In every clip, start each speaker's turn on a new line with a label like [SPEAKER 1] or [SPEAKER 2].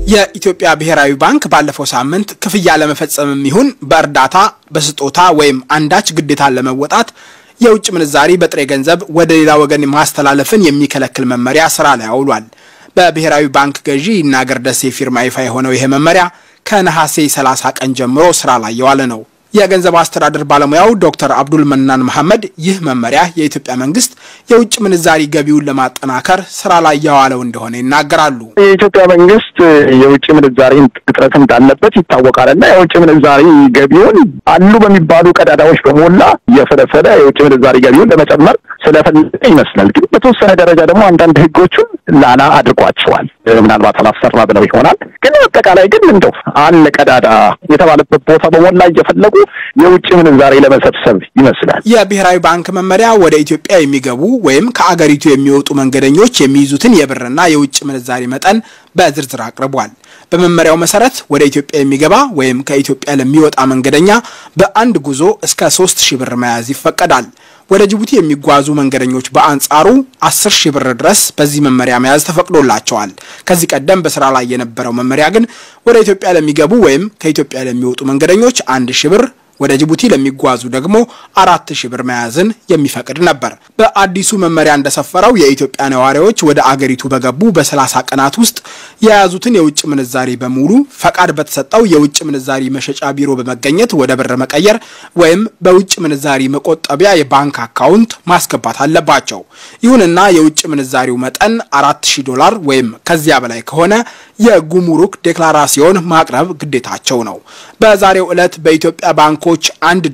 [SPEAKER 1] የኢትዮጵያ ብሔራዊ ባንክ ባለፈው ሳምንት ክፍያ ለመፈጸምም ይሁን በእርዳታ በስጦታ ወይም አንዳች ግዴታን ለመወጣት የውጭ ምንዛሪ በጥሬ ገንዘብ ወደ ሌላ ወገን ማስተላለፍን የሚከለክል መመሪያ ስራ ላይ አውሏል። በብሔራዊ ባንክ ገዢ ይናገር ደሴ ፊርማ ይፋ የሆነው ይሄ መመሪያ ከነሐሴ 30 ቀን ጀምሮ ስራ ላይ የዋለ ነው። የገንዘብ አስተዳደር ባለሙያው ዶክተር አብዱል መናን መሐመድ ይህ መመሪያ የኢትዮጵያ መንግስት የውጭ ምንዛሪ ገቢውን ለማጠናከር ስራ ላይ ያዋለው እንደሆነ ይናገራሉ።
[SPEAKER 2] የኢትዮጵያ መንግስት የውጭ ምንዛሪ እጥረት እንዳለበት ይታወቃልና የውጭ ምንዛሪ ገቢውን አሉ በሚባሉ ቀዳዳዎች በሞላ የፈለፈለ የውጭ ምንዛሪ ገቢውን ለመጨመር ስለፈለገ ይመስላል። ግን በተወሰነ ደረጃ ደግሞ አንዳንድ ህጎቹን ላላ አድርጓቸዋል። ምናልባት አላሰራ ብለው ይሆናል። ግን አጠቃላይ ግን እንደው አለ ቀዳዳ የተባለበት ቦታ በሞላ እየፈለጉ የውጭ ምንዛሪ ለመሰብሰብ ይመስላል።
[SPEAKER 1] የብሔራዊ ባንክ መመሪያ ወደ ኢትዮጵያ የሚገቡ ወይም ከአገሪቱ የሚወጡ መንገደኞች የሚይዙትን የብርና የውጭ ምንዛሪ መጠን በዝርዝር አቅርቧል። በመመሪያው መሰረት ወደ ኢትዮጵያ የሚገባ ወይም ከኢትዮጵያ ለሚወጣ መንገደኛ በአንድ ጉዞ እስከ 3000 ብር መያዝ ይፈቀዳል። ወደ ጅቡቲ የሚጓዙ መንገደኞች በአንጻሩ 10000 ብር ድረስ በዚህ መመሪያ መያዝ ተፈቅዶላቸዋል። ከዚህ ቀደም በስራ ላይ የነበረው መመሪያ ግን ወደ ኢትዮጵያ ለሚገቡ ወይም ከኢትዮጵያ ለሚወጡ መንገደኞች 1000 ብር ወደ ጅቡቲ ለሚጓዙ ደግሞ 4000 ብር መያዝን የሚፈቅድ ነበር። በአዲሱ መመሪያ እንደሰፈረው የኢትዮጵያ ነዋሪዎች ወደ አገሪቱ በገቡ በ30 ቀናት ውስጥ የያዙትን የውጭ ምንዛሪ በሙሉ ፈቃድ በተሰጠው የውጭ ምንዛሪ መሸጫ ቢሮ በመገኘት ወደ ብር መቀየር ወይም በውጭ ምንዛሪ መቆጠቢያ የባንክ አካውንት ማስገባት አለባቸው። ይሁንና የውጭ ምንዛሪው መጠን $4000 ወይም ከዚያ በላይ ከሆነ የጉምሩክ ዴክላራሲዮን ማቅረብ ግዴታቸው ነው። በዛሬው ዕለት በኢትዮጵያ ባንኮች $1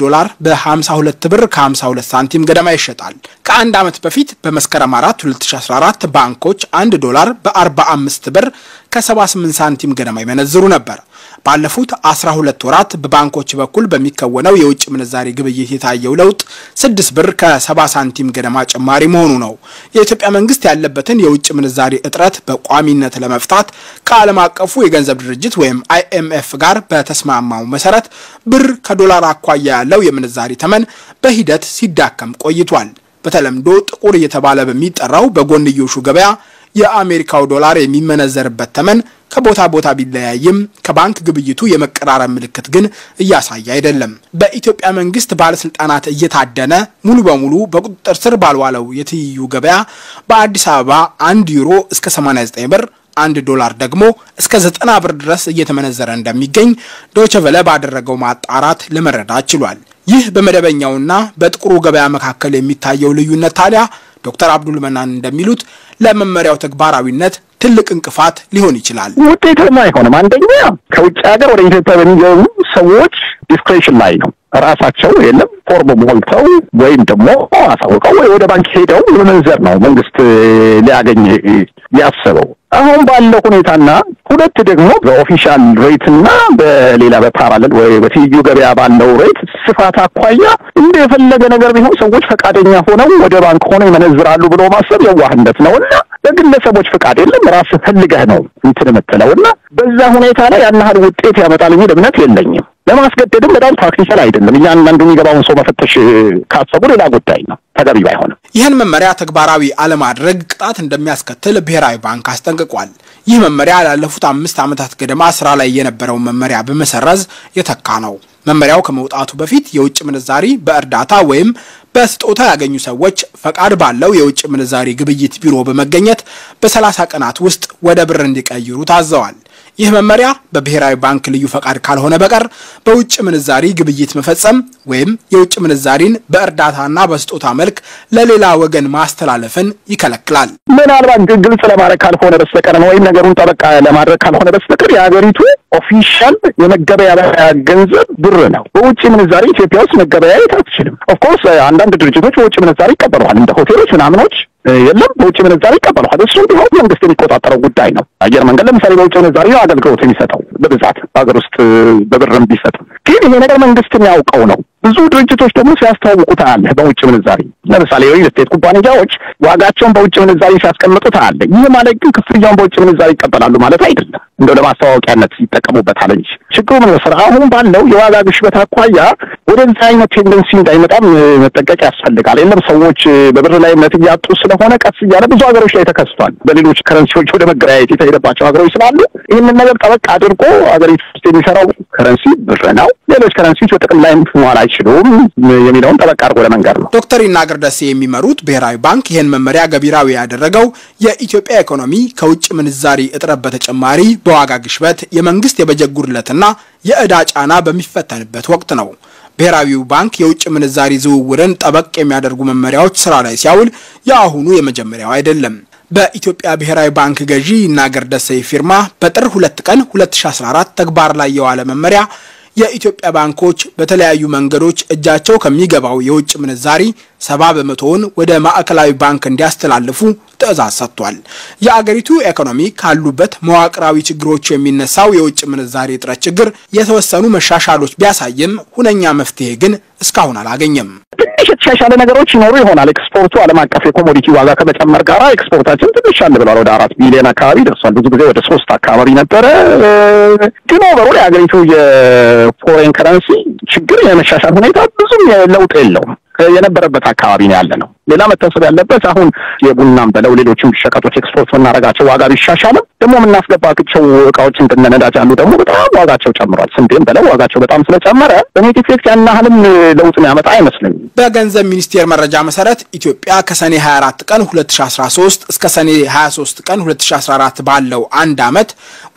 [SPEAKER 1] በ52 ብር ከ52 ሳንቲም ገደማ ይሸጣል። ከአንድ ዓመት በፊት በመስከረም 4 2014 ባንኮች $1 በ45 ብር ከ78 ሳንቲም ገደማ ይመነዝሩ ነበር። ባለፉት 12 ወራት በባንኮች በኩል በሚከወነው የውጭ ምንዛሪ ግብይት የታየው ለውጥ 6 ብር ከ70 ሳንቲም ገደማ ጭማሪ መሆኑ ነው። የኢትዮጵያ መንግስት ያለበትን የውጭ ምንዛሪ እጥረት በቋሚነት ለመፍታት ከዓለም አቀፉ የገንዘብ ድርጅት ወይም IMF ጋር በተስማማው መሰረት ብር ከዶላር አኳያ ያለው የምንዛሪ ተመን በሂደት ሲዳከም ቆይቷል። በተለምዶ ጥቁር እየተባለ በሚጠራው በጎንዮሹ ገበያ የአሜሪካው ዶላር የሚመነዘርበት ተመን ከቦታ ቦታ ቢለያይም ከባንክ ግብይቱ የመቀራረብ ምልክት ግን እያሳየ አይደለም። በኢትዮጵያ መንግስት ባለስልጣናት እየታደነ ሙሉ በሙሉ በቁጥጥር ስር ባልዋለው የትይዩ ገበያ በአዲስ አበባ 1 ዩሮ እስከ 89 ብር $1 ደግሞ እስከ 90 ብር ድረስ እየተመነዘረ እንደሚገኝ ዶይቼ ቬለ ባደረገው ማጣራት ለመረዳት ችሏል። ይህ በመደበኛውና በጥቁሩ ገበያ መካከል የሚታየው ልዩነት ታዲያ ዶክተር አብዱል መናን እንደሚሉት ለመመሪያው ተግባራዊነት ትልቅ እንቅፋት ሊሆን ይችላል።
[SPEAKER 2] ውጤታማ አይሆንም። አንደኛ ከውጭ ሀገር ወደ ኢትዮጵያ በሚገቡ ሰዎች ዲስክሬሽን ላይ ነው። ራሳቸው የለም ፎርም ሞልተው ወይም ደግሞ አሳውቀው ወይ ወደ ባንክ ሄደው መመንዘር ነው መንግስት ሊያገኝ ያሰበው። አሁን ባለው ሁኔታና ሁለት ደግሞ በኦፊሻል ሬትና በሌላ በፓራሌል ወይ በትይዩ ገበያ ባለው ሬት ስፋት አኳያ እንደፈለገ ነገር ቢሆን ሰዎች ፈቃደኛ ሆነው ወደ ባንክ ሆነው ይመነዝራሉ ብሎ ማሰብ የዋህነት ነውና በግለሰቦች ፈቃድ የለም ራስ ፈልገህ ነው እንትን መተለውና በዛ ሁኔታ ላይ ያናህል ውጤት ያመጣል የሚል እምነት የለኝም። ለማስገደድም በጣም ፕራክቲካል አይደለም። እያንዳንዱ የሚገባውን ሰው መፈተሽ ካሰቡ ሌላ ጉዳይ ነው፣ ተገቢ ባይሆንም።
[SPEAKER 1] ይህን መመሪያ ተግባራዊ አለማድረግ ቅጣት እንደሚያስከትል ብሔራዊ ባንክ አስጠንቅቋል። ይህ መመሪያ ላለፉት 5 ዓመታት ገደማ ስራ ላይ የነበረው መመሪያ በመሰረዝ የተካ ነው። መመሪያው ከመውጣቱ በፊት የውጭ ምንዛሪ በእርዳታ ወይም በስጦታ ያገኙ ሰዎች ፈቃድ ባለው የውጭ ምንዛሪ ግብይት ቢሮ በመገኘት በ30 ቀናት ውስጥ ወደ ብር እንዲቀይሩ ታዘዋል። ይህ መመሪያ በብሔራዊ ባንክ ልዩ ፈቃድ ካልሆነ በቀር በውጭ ምንዛሪ ግብይት መፈጸም ወይም የውጭ ምንዛሪን በእርዳታና በስጦታ መልክ ለሌላ ወገን ማስተላለፍን ይከለክላል።
[SPEAKER 2] ምናልባት ግልጽ ለማድረግ ካልሆነ በስተቀር ነው ወይም ነገሩን ጠበቃ ለማድረግ ካልሆነ በስተቀር የሀገሪቱ ኦፊሻል የመገበያያ ገንዘብ ብር ነው። በውጭ ምንዛሪ ኢትዮጵያ ውስጥ መገበያየት አትችልም። ኦፍ ኮርስ አንዳንድ ድርጅቶች በውጭ ምንዛሪ ይቀበሉሃል፣ እንደ ሆቴሎች ምናምኖች የለም በውጭ ምንዛሪ ይቀበሉሃል። እሱም ቢሆን መንግስት የሚቆጣጠረው ጉዳይ ነው። አየር መንገድ ለምሳሌ በውጭ ምንዛሪ ነው አገልግሎት የሚሰጠው በብዛት በሀገር ውስጥ በብርም ቢሰጥ ግን ይሄ ነገር መንግስትን ያውቀው ነው። ብዙ ድርጅቶች ደግሞ ሲያስተዋውቁት አለ በውጭ ምንዛሪ። ለምሳሌ የሪል ስቴት ኩባንያዎች ዋጋቸውን በውጭ ምንዛሪ ሲያስቀምጡት አለ። ይህ ማለት ግን ክፍያውን በውጭ ምንዛሪ ይቀበላሉ ማለት አይደለም። እንደው ለማስተዋወቂያነት ይጠቀሙበታል እንጂ ችግሩ ምን መሰለህ አሁን ባለው የዋጋ ግሽበት አኳያ ወደዛ አይነት ቴንደንሲ እንዳይመጣም መጠንቀቅ ያስፈልጋል። የለም ሰዎች በብር ላይ እምነት እያጡ ስለሆነ ቀስ እያለ ብዙ ሀገሮች ላይ ተከስቷል። በሌሎች ከረንሲዎች ወደ መገበያየት የተሄደባቸው ሀገሮች ስላሉ ይህንን ነገር ጠበቅ አድርጎ ሀገሪቱ ውስጥ የሚሰራው ከረንሲ ብር ነው፣ ሌሎች ከረንሲዎች በጥቅም ላይ መዋል አይችሉም የሚለውን ጠበቅ አድርጎ ለመንገር ነው።
[SPEAKER 1] ዶክተር ይናገር ደሴ የሚመሩት ብሔራዊ ባንክ ይህን መመሪያ ገቢራዊ ያደረገው የኢትዮጵያ ኢኮኖሚ ከውጭ ምንዛሪ እጥረት በተጨማሪ በዋጋ ግሽበት፣ የመንግስት የበጀት ጉድለትና የዕዳ ጫና በሚፈተንበት ወቅት ነው። ብሔራዊው ባንክ የውጭ ምንዛሪ ዝውውርን ጠበቅ የሚያደርጉ መመሪያዎች ስራ ላይ ሲያውል የአሁኑ የመጀመሪያው አይደለም። በኢትዮጵያ ብሔራዊ ባንክ ገዢ ይናገር ደሴ ፊርማ በጥር 2 ቀን 2014 ተግባር ላይ የዋለ መመሪያ የኢትዮጵያ ባንኮች በተለያዩ መንገዶች እጃቸው ከሚገባው የውጭ ምንዛሪ 70% ወደ ማዕከላዊ ባንክ እንዲያስተላልፉ ትዕዛዝ ሰጥቷል። የአገሪቱ ኢኮኖሚ ካሉበት መዋቅራዊ ችግሮች የሚነሳው የውጭ ምንዛሪ እጥረት ችግር የተወሰኑ መሻሻሎች ቢያሳይም ሁነኛ መፍትሄ ግን እስካሁን አላገኘም።
[SPEAKER 2] ትንሽ የተሻሻለ ነገሮች ይኖሩ ይሆናል። ኤክስፖርቱ ዓለም አቀፍ የኮሞዲቲ ዋጋ ከመጨመር ጋር ኤክስፖርታችን ትንሽ አለ ብሏል። ወደ 4 ቢሊዮን አካባቢ ደርሷል። ብዙ ጊዜ ወደ 3 አካባቢ ነበረ። ግን ኦቨሮል የአገሪቱ የፎሬን ከረንሲ ችግር የመሻሻል ሁኔታ ብዙም ለውጥ የለውም። የነበረበት አካባቢ ነው ያለ ነው። ሌላ መታሰብ ያለበት አሁን የቡናም በለው ሌሎችም ሸቀጦች ኤክስፖርት እናረጋቸው ዋጋ ቢሻሻልም ደግሞ የምናስገባቸው እቃዎች እንደነ ነዳጅ አሉ ደግሞ በጣም ዋጋቸው ጨምሯል። ስንዴም በለው ዋጋቸው በጣም ስለጨመረ በኔት ኢፌክት ያን ያህልም ለውጥ የሚያመጣ አይመስልም።
[SPEAKER 1] በገንዘብ ሚኒስቴር መረጃ መሰረት ኢትዮጵያ ከሰኔ 24 ቀን 2013 እስከ ሰኔ 23 ቀን 2014 ባለው አንድ አመት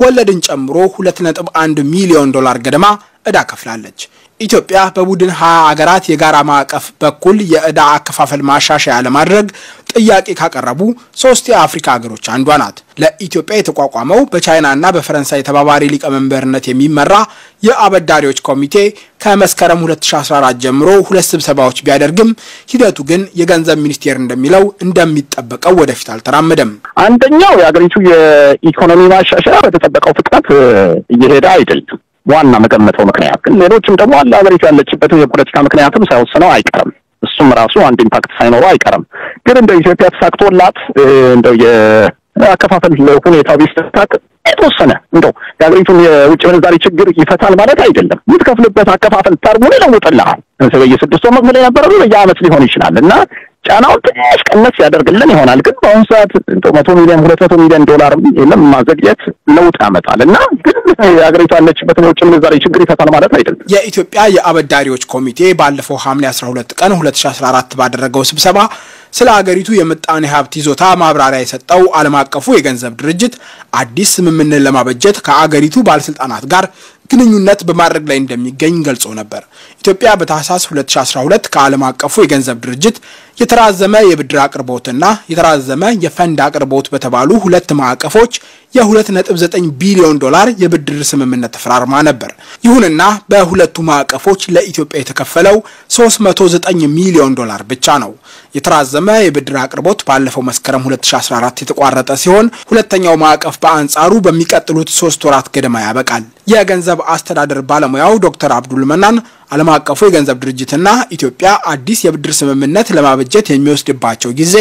[SPEAKER 1] ወለድን ጨምሮ 2.1 ሚሊዮን ዶላር ገደማ ዕዳ ከፍላለች። ኢትዮጵያ በቡድን 20 ሀገራት የጋራ ማዕቀፍ በኩል የዕዳ አከፋፈል ማሻሻያ ለማድረግ ጥያቄ ካቀረቡ 3 የአፍሪካ ሀገሮች አንዷ ናት። ለኢትዮጵያ የተቋቋመው በቻይናና በፈረንሳይ ተባባሪ ሊቀመንበርነት የሚመራ የአበዳሪዎች ኮሚቴ ከመስከረም 2014 ጀምሮ 2 ስብሰባዎች ቢያደርግም ሂደቱ ግን የገንዘብ ሚኒስቴር እንደሚለው እንደሚጠበቀው ወደፊት አልተራመደም።
[SPEAKER 2] አንደኛው የሀገሪቱ የኢኮኖሚ ማሻሻያ በተጠበቀው ፍጥነት እየሄደ አይደለም። ዋና መገመተው ምክንያት ግን ሌሎችም ደግሞ አለ ሀገሪቱ ያለችበት የፖለቲካ ምክንያትም ሳይወስነው አይቀርም። እሱም ራሱ አንድ ኢምፓክት ሳይኖረው አይቀርም። ግን እንደ ኢትዮጵያ ተሳክቶላት እንደው የአከፋፈል ሁኔታው ቢስተካከል የተወሰነ እንደው የሀገሪቱን የውጭ ምንዛሪ ችግር ይፈታል ማለት አይደለም። የምትከፍልበት አከፋፈል ተርሙን ይለውጥልሃል። በየ6 ወር መክፈል የነበረው በየአመት ሊሆን ይችላል እና ጫናውን ትንሽ ቀነስ ያደርግልን ይሆናል። ግን በአሁኑ ሰዓት 100 ሚሊዮን 200 ሚሊዮን ዶላር የለም ማዘግየት ለውጥ ያመጣል እና ግን የሀገሪቱ ያለችበትን የውጭ ምንዛሪ ችግር ይፈታል ማለት አይደለም።
[SPEAKER 1] የኢትዮጵያ የአበዳሪዎች ኮሚቴ ባለፈው ሐምሌ 12 ቀን 2014 ባደረገው ስብሰባ ስለ ሀገሪቱ የምጣኔ ሀብት ይዞታ ማብራሪያ የሰጠው ዓለም አቀፉ የገንዘብ ድርጅት አዲስ ስምምነት ለማበጀት ከአገሪቱ ባለስልጣናት ጋር ግንኙነት በማድረግ ላይ እንደሚገኝ ገልጾ ነበር። ኢትዮጵያ በታህሳስ 2012 ከዓለም አቀፉ የገንዘብ ድርጅት የተራዘመ የብድር አቅርቦትና የተራዘመ የፈንድ አቅርቦት በተባሉ 2 ማዕቀፎች የ2.9 ቢሊዮን ዶላር የብድር ስምምነት ተፈራርማ ነበር። ይሁንና በሁለቱ ማዕቀፎች ለኢትዮጵያ የተከፈለው 309 ሚሊዮን ዶላር ብቻ ነው። የተራዘመ የብድር አቅርቦት ባለፈው መስከረም 2014 የተቋረጠ ሲሆን ሁለተኛው ማዕቀፍ በአንጻሩ በሚቀጥሉት 3 ወራት ገደማ ያበቃል። የገንዘብ አስተዳደር ባለሙያው ዶክተር አብዱል መናን ዓለም አቀፉ የገንዘብ ድርጅትና ኢትዮጵያ አዲስ የብድር ስምምነት ለማበጀት የሚወስድባቸው ጊዜ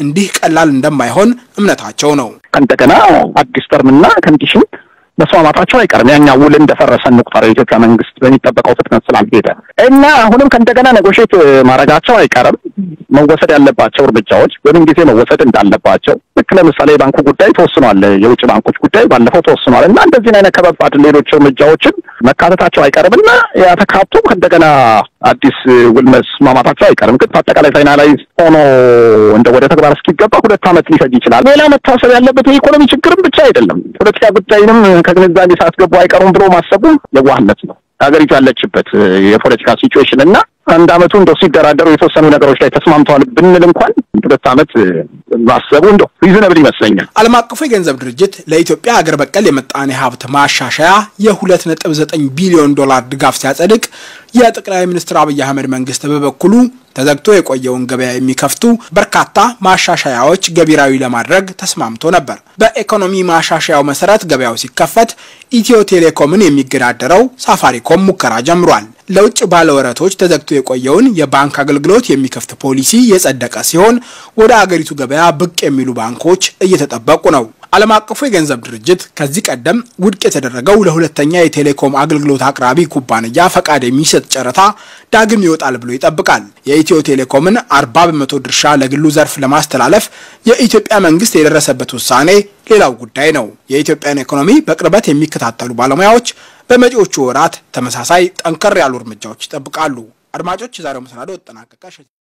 [SPEAKER 1] እንዲህ ቀላል እንደማይሆን እምነታቸው ነው።
[SPEAKER 2] እንደገና አዲስ ተርምና ኮንዲሽን መስማማታቸው አይቀርም። ያኛው ውል እንደፈረሰ እንቁጠር የኢትዮጵያ መንግስት በሚጠበቀው ፍጥነት ስላልሄደ እና አሁንም ከእንደገና ኔጎሼት ማድረጋቸው አይቀርም። መወሰድ ያለባቸው እርምጃዎች በምን ጊዜ መወሰድ እንዳለባቸው ልክ ለምሳሌ ባንኩ ጉዳይ ተወስኗል፣ የውጭ ባንኮች ጉዳይ ባለፈው ተወስኗል እና እንደዚህ አይነት ከባድ ሌሎች እርምጃዎችን መካተታቸው አይቀርምና ያተካቱ ከእንደገና አዲስ ውል መስማማታቸው አይቀርም። ግን አጠቃላይ ፋይናላይዝ ሆኖ እንደ ወደ ተግባር እስኪገባ 2 አመት ሊፈጅ ይችላል። ሌላ መታሰብ ያለበት የኢኮኖሚ ችግርም ብቻ አይደለም። ፖለቲካ ጉዳይንም ከግንዛቤ ሳትገቡ አይቀሩም ብሎ ማሰቡ የዋህነት ነው። ሀገሪቱ ያለችበት የፖለቲካ ሲቹዌሽን እና አንድ አመቱ እንደው ሲደራደሩ የተወሰኑ ነገሮች ላይ ተስማምተዋል ብንል እንኳን 2 አመት ማሰቡ እንደው ሪዝነብል ይመስለኛል።
[SPEAKER 1] ዓለም አቀፉ የገንዘብ ድርጅት ለኢትዮጵያ ሀገር በቀል የምጣኔ ሀብት ማሻሻያ የ2.9 ቢሊዮን ዶላር ድጋፍ ሲያጸድቅ የጠቅላይ ሚኒስትር አብይ አህመድ መንግስት በበኩሉ ተዘግቶ የቆየውን ገበያ የሚከፍቱ በርካታ ማሻሻያዎች ገቢራዊ ለማድረግ ተስማምቶ ነበር። በኢኮኖሚ ማሻሻያው መሰረት ገበያው ሲከፈት ኢትዮ ቴሌኮምን የሚገዳደረው ሳፋሪኮም ሙከራ ጀምሯል። ለውጭ ባለወረቶች ተዘግቶ የቆየውን የባንክ አገልግሎት የሚከፍት ፖሊሲ የጸደቀ ሲሆን ወደ አገሪቱ ገበያ ብቅ የሚሉ ባንኮች እየተጠበቁ ነው። ዓለም አቀፉ የገንዘብ ድርጅት ከዚህ ቀደም ውድቅ የተደረገው ለሁለተኛ የቴሌኮም አገልግሎት አቅራቢ ኩባንያ ፈቃድ የሚሰጥ ጨረታ ዳግም ይወጣል ብሎ ይጠብቃል። የኢትዮ ቴሌኮምን 40% ድርሻ ለግሉ ዘርፍ ለማስተላለፍ የኢትዮጵያ መንግስት የደረሰበት ውሳኔ ሌላው ጉዳይ ነው። የኢትዮጵያን ኢኮኖሚ በቅርበት የሚከታተሉ ባለሙያዎች በመጪዎቹ ወራት ተመሳሳይ ጠንከር ያሉ እርምጃዎች ይጠብቃሉ። አድማጮች፣ ዛሬው መሰናዶ ተጠናቀቀ።